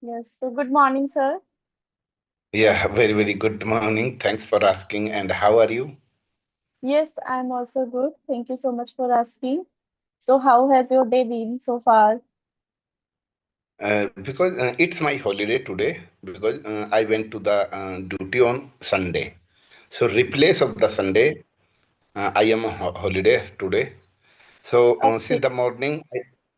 Yes. So good morning, sir. Yeah, very, very good morning. Thanks for asking. And how are you? Yes, I'm also good. Thank you so much for asking. So how has your day been so far? Because it's my holiday today, because I went to the duty on Sunday. So, replace of the Sunday, I am on holiday today. So Okay. since the morning,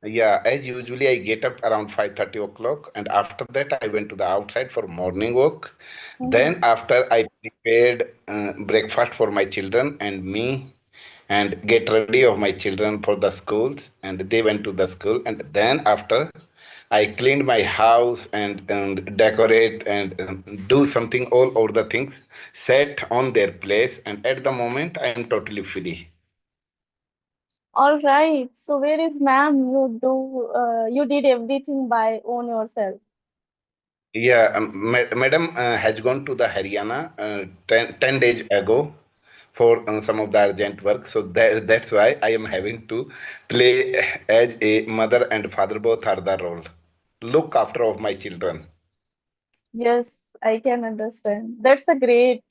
yeah, as usually I get up around 5:30 o'clock, and after that I went to the outside for morning walk. Mm-hmm. Then after I prepared breakfast for my children and me, and get ready of my children for the schools, and they went to the school. And then after I cleaned my house and decorate and do something all over the things set on their place. And at the moment I am totally free. All right. So where is ma'am? You did everything by own yourself. Yeah, madam has gone to the Haryana 10 days ago for some of the urgent work. So that's why I am having to play as a mother and father, both are the role. Look after of my children. Yes, I can understand. That's a great.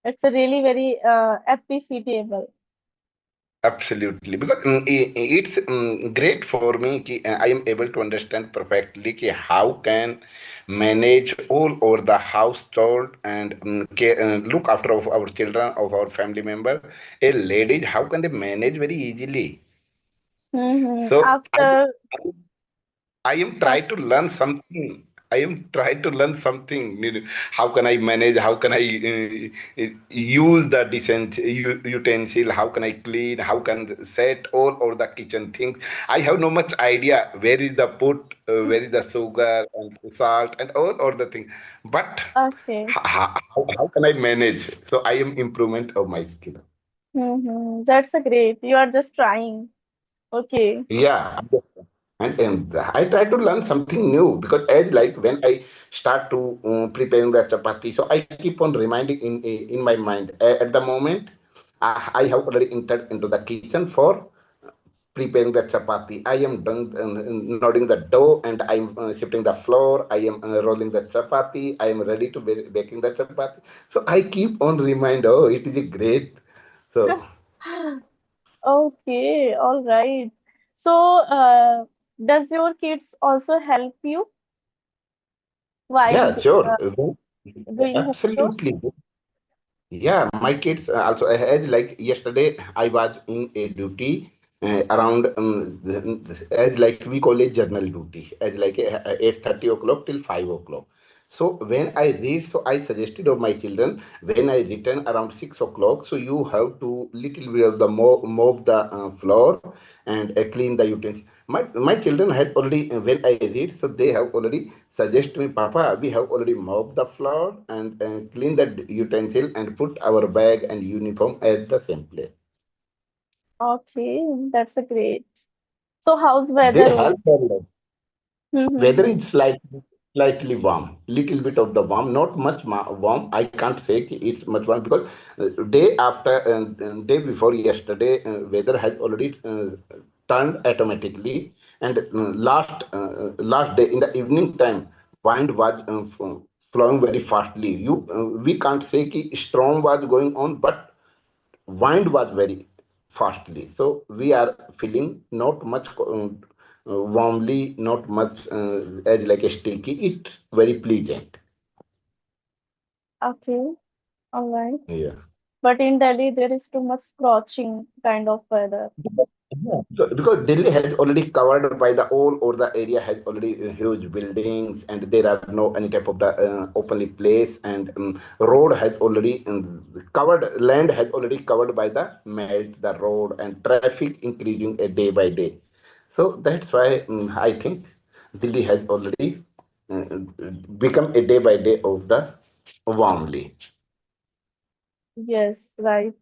It's a really very appreciable. Absolutely, because it's great for me. I am able to understand perfectly how can manage all over the household and look after of our children, of our family member. A ladies, how can they manage very easily? Mm-hmm. So After I am uh, trying to learn something. I am trying to learn something. How can I manage? How can I use the decent utensil? How can I clean? How can set all over the kitchen things? I have no much idea where is the put, where is the sugar and salt and all the things. But okay. how can I manage? So I am improvement of my skill. Mm-hmm. That's a great. You are just trying. Okay. Yeah, and I try to learn something new because as like when I start to preparing the chapati, so I keep on reminding in my mind. At the moment, I have already entered into the kitchen for preparing the chapati. I am done nodding the dough and I'm shifting the flour. I am rolling the chapati. I am ready to baking the chapati. So I keep on remind. Oh, it is a great. So Okay, all right. So, does your kids also help you while yeah, sure. doing home chores? Absolutely. Yeah, my kids also as like yesterday I was in a duty around as like we call it journal duty as like 8:30 o'clock till 5 o'clock. So when I read, so I suggested of my children when I return around 6 o'clock. So you have to little bit of the mop the floor and clean the utensils. My children has already when I read, so they have already suggest me, Papa, we have already mopped the floor and cleaned the utensil and put our bag and uniform at the same place. Okay, that's a great. So, how's They weather over? help a lot. Weather Mm-hmm. is slightly warm, little bit of the warm, not much warm. I can't say it's much warm because day after day before yesterday, weather has already turned automatically. And last day in the evening time, wind was flowing very fastly. We can't say ki storm was going on, but wind was very fastly. So we are feeling not much warmly, not much as like a sticky. It's very pleasant. Okay, all right. Yeah. But in Delhi, there is too much scorching kind of weather. Yeah. So, because Delhi has already covered by the all or the area has already huge buildings and there are no any type of the openly place and road has already covered land has already covered by the melt the road and traffic increasing a day by day. So that's why I think Delhi has already uh, become a day by day of the warmly. Yes, right.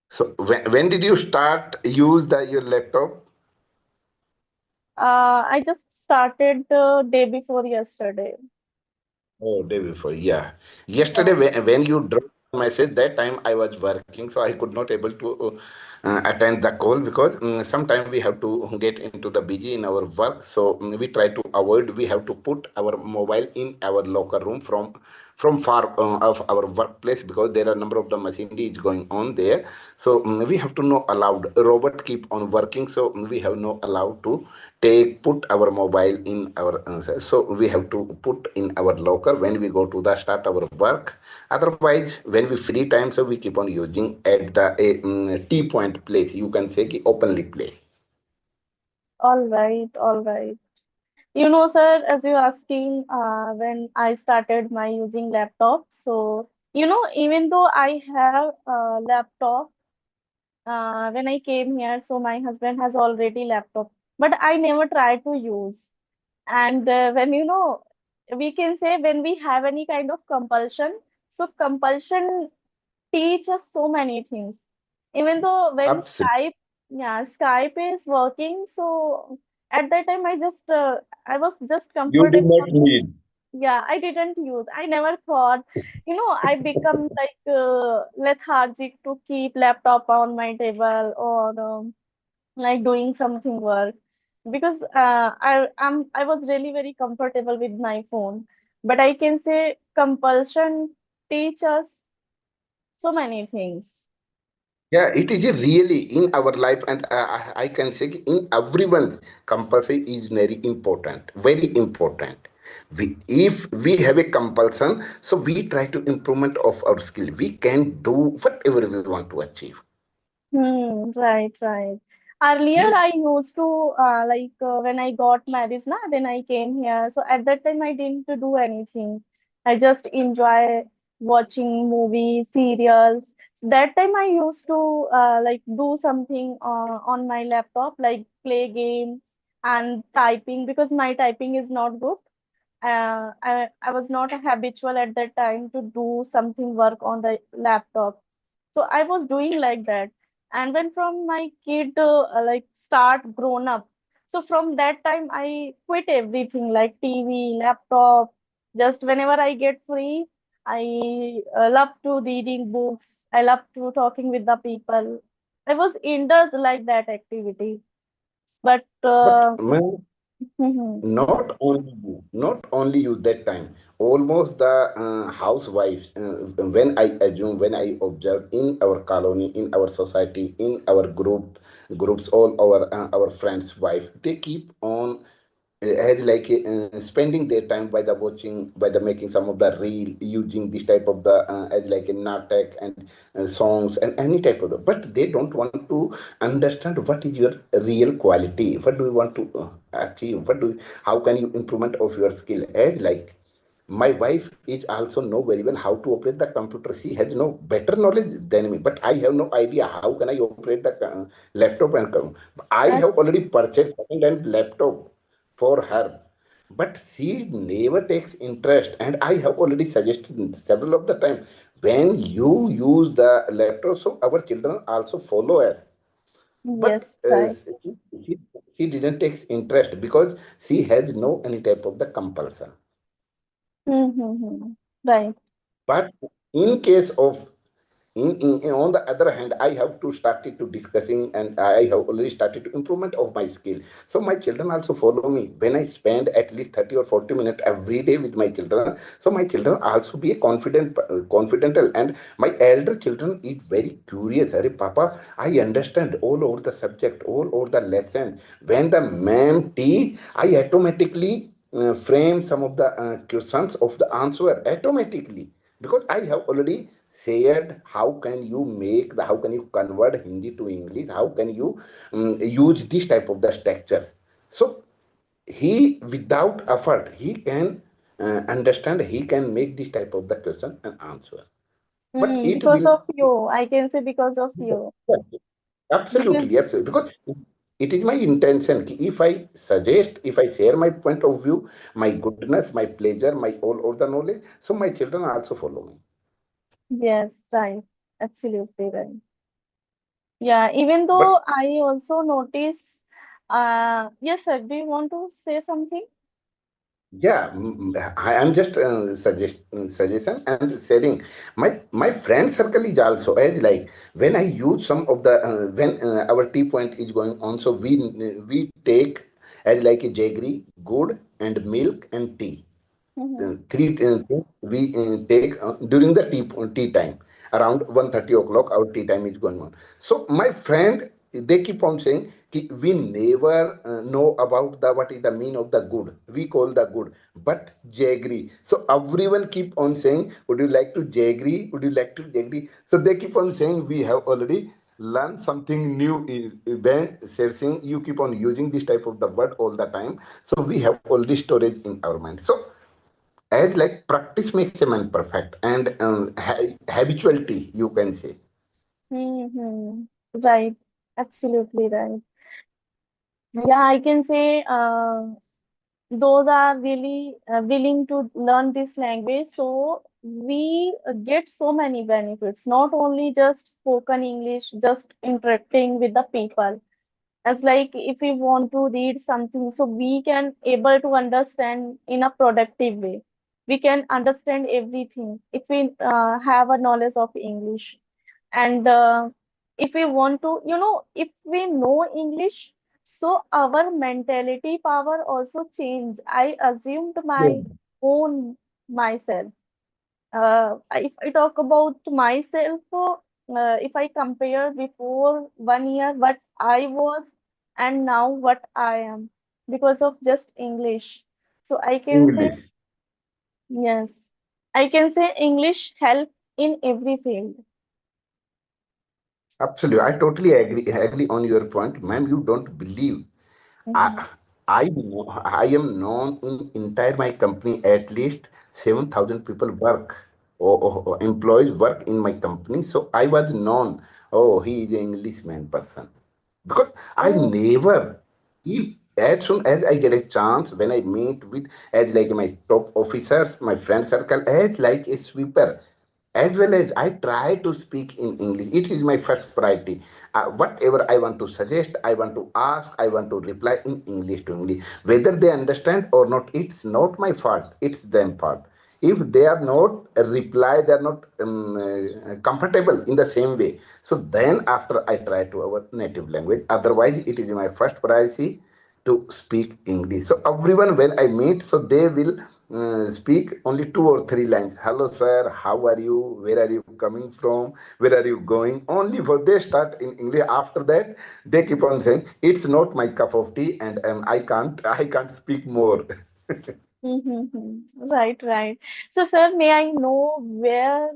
So when did you start use your laptop? I just started the day before yesterday. Oh, day before, yeah. Yesterday, Yeah. when you drove, message. That time I was working, so I could not able to attend the call because sometime we have to get into the busy in our work. So we try to avoid. We have to put our mobile in our locker room from far of our workplace because there are number of the machinery is going on there. So we have to know allowed. Robot keep on working, so we have no allowed to take put our mobile in our so we have to put in our locker when we go to the start our work. Otherwise when we free time, so we keep on using at the tea point place, you can say ki openly place. All right, all right. You know, sir, as you're asking, when I started my using laptop, so even though I have a laptop, when I came here, so my husband has already laptop, but I never tried to use. And when we can say when we have any kind of compulsion, so compulsion teach us so many things. Even though when Absolutely. Skype is working, so at that time I was just You did comfortable. not need. Yeah, I didn't use. I never thought, I become like lethargic to keep laptop on my table or like doing something work because I was really very comfortable with my phone. But I can say compulsion teach us so many things. Yeah, it is a really in our life, and I can say in everyone's compulsory is very important, very important. If we have a compulsion, so we try to improvement of our skill. We can do whatever we want to achieve. Right, right. Earlier, Yeah. I used to when I got married, na, then I came here. So at that time, I didn't do anything. I just enjoy watching movies, serials. That time, I used to like do something on my laptop, like play game and typing because my typing is not good. I was not habitual at that time to do something work on the laptop. So I was doing like that. And when from my kid like start grown up, so from that time I quit everything like TV, laptop. Just whenever I get free, I love to reading books. I love to talking with the people. I was indulged like that activity. But But man, mhm, not only you that time, almost the housewives, when I assume, when I observe in our colony, in our society, in our groups, all our friends wife, they keep on as like spending their time by the watching, by the making some of the reel, using this type of the as like a natak and songs and any type of the, but they don't want to understand what is your real quality, what do you want to achieve, how can you improvement of your skill. As like my wife is also know very well how to operate the computer. She has no better knowledge than me, but I have no idea how can I operate the laptop and I uh, have already purchased second hand laptop for her, but she never takes interest, and I have already suggested several of the time, when you use the laptop, so our children also follow us. But yes, right. she, she didn't take interest because she has no any type of the compulsion. Mm-hmm. Right. But in case of on the other hand, I have to started to discussing, and I have already started to improvement of my skill. So my children also follow me. When I spend at least 30 or 40 minutes every day with my children, so my children also be a confidential, and my elder children is very curious. Arey Papa, I understand all over the subject, all over the lesson. When the ma'am teach, I automatically frame some of the questions of the answer automatically, because I have already said how can you make the, how can you convert Hindi to English, how can you use this type of the structures. So he without effort he can understand, he can make this type of the question and answer. But it Because will, of you, I can say because of you. Because absolutely, absolutely, because it is my intention ki if I suggest, if I share my point of view, my goodness, my pleasure, my all the knowledge, so my children also follow me. yes, right. Absolutely right. Yeah, even But though I also notice, yes, sir, do you want to say something? Yeah, I am just suggestion and sharing. My friend circle is also as like when I use some of the when our tea point is going on, so we take as like a jaggery, good and milk and tea. Mm-hmm. Three things we take during the tea time around 1:30 o'clock our tea time is going on. So my friend, they keep on saying "Ki we never know about the what is the mean of the good, we call the good but jaggery." So everyone keep on saying, would you like to jaggery, would you like to jaggery? So they keep on saying we have already learned something new when saying you keep on using this type of the word all the time, so we have already storage in our mind. So as like practice makes a man perfect and habituality you can say. Mm-hmm. Right. Absolutely right. Yeah, I can say those are really willing to learn this language. So we get so many benefits, not only just spoken English, just interacting with the people. As like if we want to read something, so we can able to understand in a productive way. We can understand everything if we have a knowledge of English. And if we want to, if we know English, so our mentality power also change. I assumed my Yeah. own myself. If I talk about myself, if I compare before 1 year what I was and now what I am because of just English. So I can say English. yes, I can say English help in every field. Absolutely, I totally agree on your point, ma'am. You don't believe. I Mhm. I am known in entire my company at least 7,000 people work or employees work in my company. So I was known. Oh, he is an Englishman person because I Oh, never. As soon as I get a chance, when I meet with as like my top officers, my friend circle, as like a sweeper, as well as I try to speak in English. It is my first priority. Whatever I want to suggest, I want to ask, I want to reply in English to English. Whether they understand or not, it's not my fault, it's them fault. If they are not reply, they are not comfortable in the same way. So then after I try to our native language. Otherwise, it is my first priority to speak English. So everyone when I meet, so they will speak only two or three lines. Hello, sir. How are you? Where are you coming from? Where are you going? Only for they start in English. After that, they keep on saying it's not my cup of tea, and I can't speak more. mm-hmm. Right, right. So, sir, may I know where,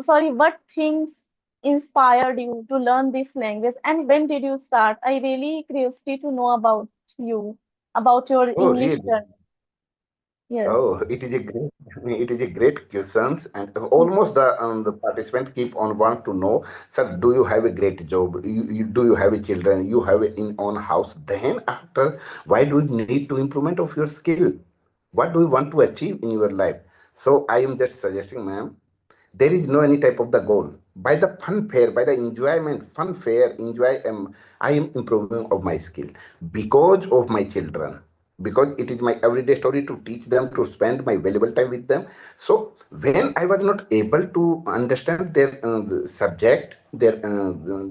sorry, what things inspired you to learn this language and when did you start? I really curiosity to know about you, about your Oh, English really? journey. Yes. Oh, it is a great questions, and almost the participant keep on want to know, sir, do you have a great job? Do you have a children? You have a in own house? Then after, why do you need to improvement of your skill? What do you want to achieve in your life? So I am just suggesting, ma'am, there is no any type of the goal by the fun fair, by the enjoyment fun fair enjoy I am improving of my skill because of my children, because it is my everyday story to teach them, to spend my valuable time with them. So when I was not able to understand their subject, their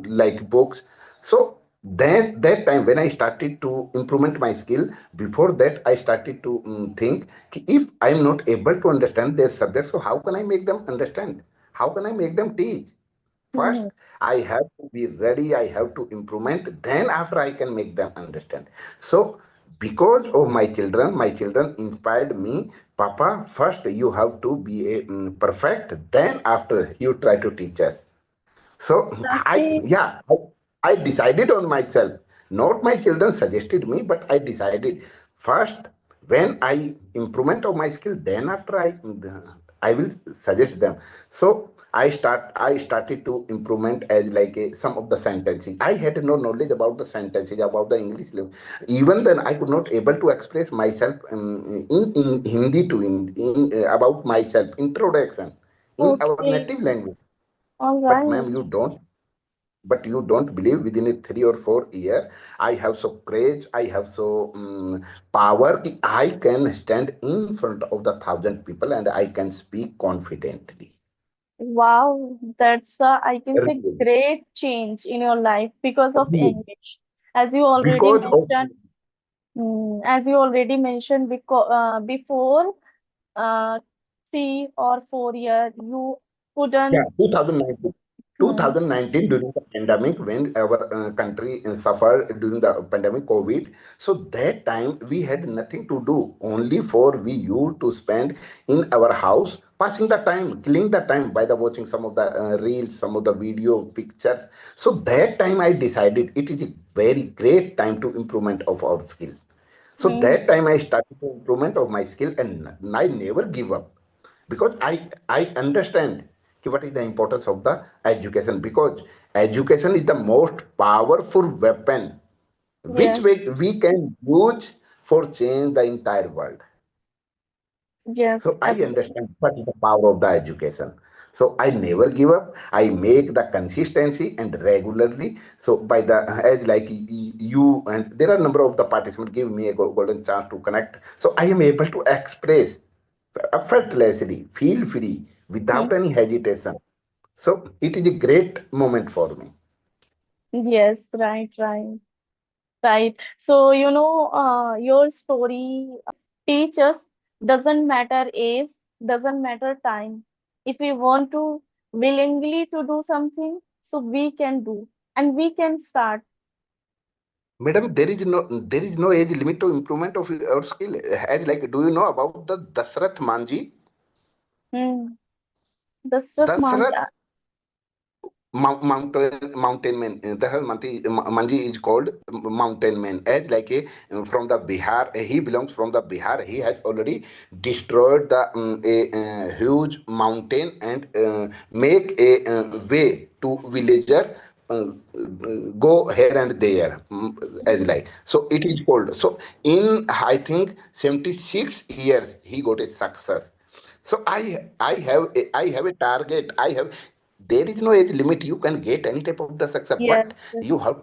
like books, so then that time when I started to implement my skill, before that I started to think ki if I'm not able to understand their subject, so how can I make them understand? How can I make them teach? First, Mm-hmm. I have to be ready, I have to implement, then after I can make them understand. So, because of my children inspired me, Papa, first you have to be a, perfect, then after you try to teach us. So Lastly, I decided on myself. Not my children suggested me, but I decided first when I improvement of my skill, then after I will suggest them. So I started to improvement as like some of the sentences. I had no knowledge about the sentences about the English language. Even then I could not able to express myself in Hindi to about myself introduction in our okay, native language. all But right. ma'am, you don't. But you don't believe within a 3 or 4 year, I have so courage, I have so power, कि I can stand in front of the thousand people and I can speak confidently. Wow, that's I can say Really. great change in your life because of English. As you already Because of mentioned, as you already mentioned, before uh, 3 or 4 years, you yeah, couldn't. 2019. Hmm, 2019 during the pandemic when our country suffered during the pandemic COVID. So that time we had nothing to do, only for we used to spend in our house, passing the time, killing the time by the watching some of the reels, some of the video pictures. So that time I decided it is a very great time to improvement of our skills. So hmm, that time I started the improvement of my skill and I never give up because I understand what is the importance of the education because education is the most powerful weapon which yes, we can use for change the entire world. yes, So I absolutely. understand what is the power of the education. So I never give up. I make the consistency and regularly. So by the as like you and there are a number of the participants give me a golden chance to connect. So I am able to express effortlessly, feel free Hmm, without any hesitation. So it is a great moment for me. yes, right, right. Right. So, your story teach us doesn't matter age, doesn't matter time. If we want to willingly to do something, so we can do and we can start. Madam, there is no age limit to improvement of our skill. As like, do you know about the Dasrath Manji? Hmm. That's just Dasrath manja. mountain man. Manji is called mountain man. As like a from the Bihar, he belongs from the Bihar. He has already destroyed the a huge mountain and make a way to villagers go here and there as like so it is called so in I think 76 years he got a success. So I have a target. I have there is no age limit. You can get any type of the success, Yes. but you have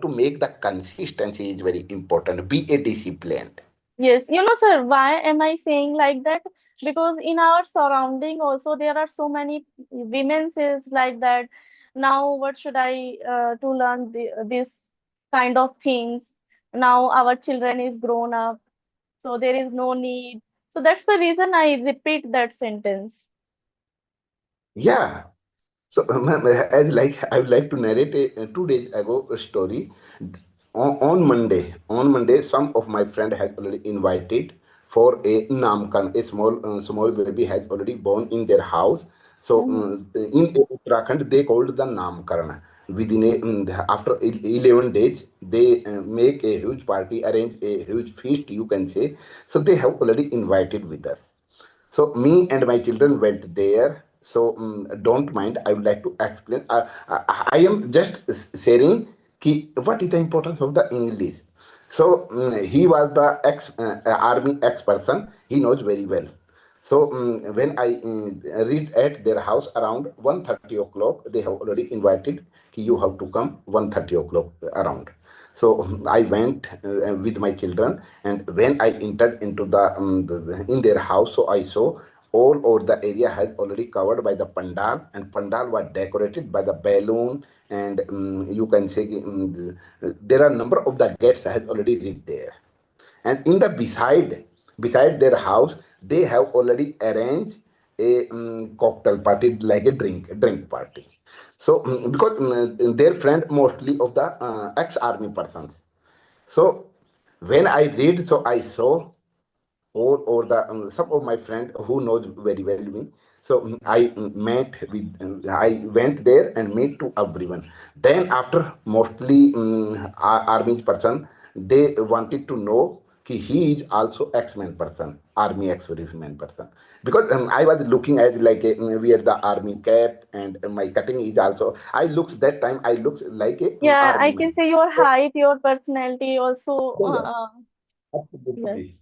to make the consistency is very important. Be a disciplined. Yes, sir, why am I saying like that? Because in our surrounding also there are so many women says like that. Now what should I to learn this kind of things? Now our children is grown up, so there is no need. So that's the reason I repeat that sentence. Yeah. So as like I would like to narrate a 2 days ago a story. On Monday, some of my friend had already invited for a namkan. A small baby had already born in their house. So Mm-hmm. in Uttarakhand, they called the namkarna. Within after 11 days, they make a huge party, arrange a huge feast, you can say. So they have already invited with us. So me and my children went there. So don't mind. I would like to explain. I am just sharing what is the importance of the English. So he was the army ex person. He knows very well. So when I read at their house around 1:30 o'clock, they have already invited. You have to come 1:30 o'clock around. So I went with my children, and when I entered into in their house, so I saw all over the area has already covered by the pandal, and pandal was decorated by the balloon, and you can say there are number of the gates has already reached there, and in the beside their house they have already arranged a cocktail party like a drink party. So because their friend mostly of the ex army persons. So when I read, so I saw or the some of my friend who knows very well me. So I went there and meet to everyone. Then after mostly army person, they wanted to know he is also X-Men person, army ex-serviceman person, because I was looking at like wear the army cap, and my cutting is also I looks that time I looks like a Yeah, army I can man. say your So, height, your personality also. yeah, yeah. Yes. Absolutely.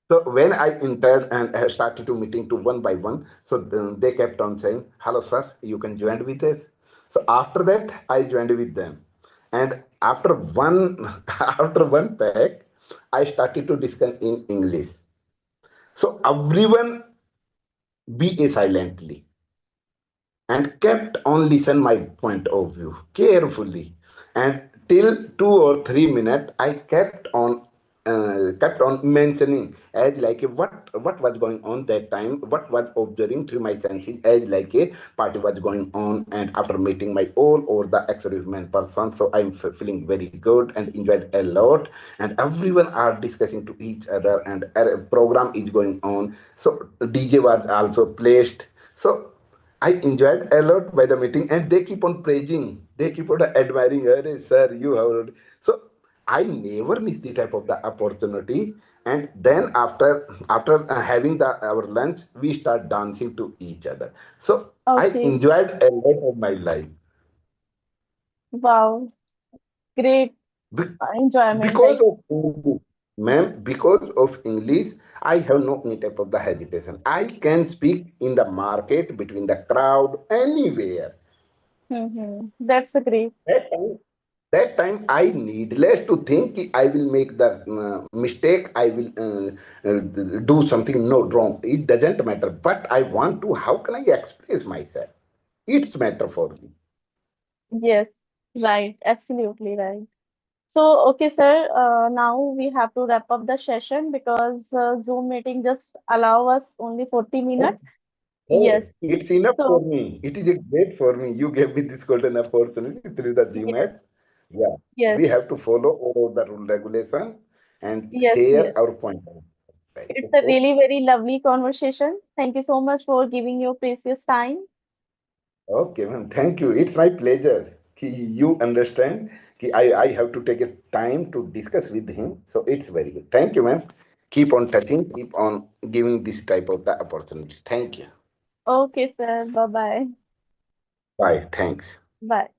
So when I entered and started to meeting to one by one, so they kept on saying, "Hello, sir, you can join with us." So after that, I joined with them, and after one after one pack, I started to discuss in English. So everyone be silently and kept on listen my point of view carefully, and till 2 or 3 minutes I kept on mentioning as like a what was going on that time, what was observing through my senses, as like a party was going on, and after meeting my all over the ex-serviceman person, so I'm feeling very good and enjoyed a lot, and everyone are discussing to each other, and a program is going on, so DJ was also placed. So I enjoyed a lot by the meeting, and they keep on praising, they keep on admiring her, sir, you have. So I never miss the type of the opportunity. And then after having the our lunch, we start dancing to each other. So I Okay. enjoyed a lot of my life. Wow. Great Be- enjoyment. because Like, of English, ma'am, because of English, I have no any type of the hesitation. I can speak in the market, between the crowd, anywhere. that's a great. That time, that time I needless to think कि I will make the mistake. I will do something no wrong. It doesn't matter. But I want to. How can I express myself? It's matter for me. Yes, right. Absolutely right. So, okay, sir, now we have to wrap up the session because Zoom meeting just allow us only 40 Oh, minutes. Yes. oh, it's enough for So, me. It is a great for me. You gave me this golden opportunity through the yes, GMAT. Yeah, yes, we have to follow all of the rule regulation and yes, share yes. our point of view. It's a really very lovely conversation. Thank you so much for giving your precious time. Okay, ma'am. Thank you. It's my pleasure. You understand. I have to take a time to discuss with him. So it's very good. Thank you, ma'am. Keep on touching, keep on giving this type of the opportunities. Thank you. Okay, sir. Bye-bye. Bye. Thanks. Bye.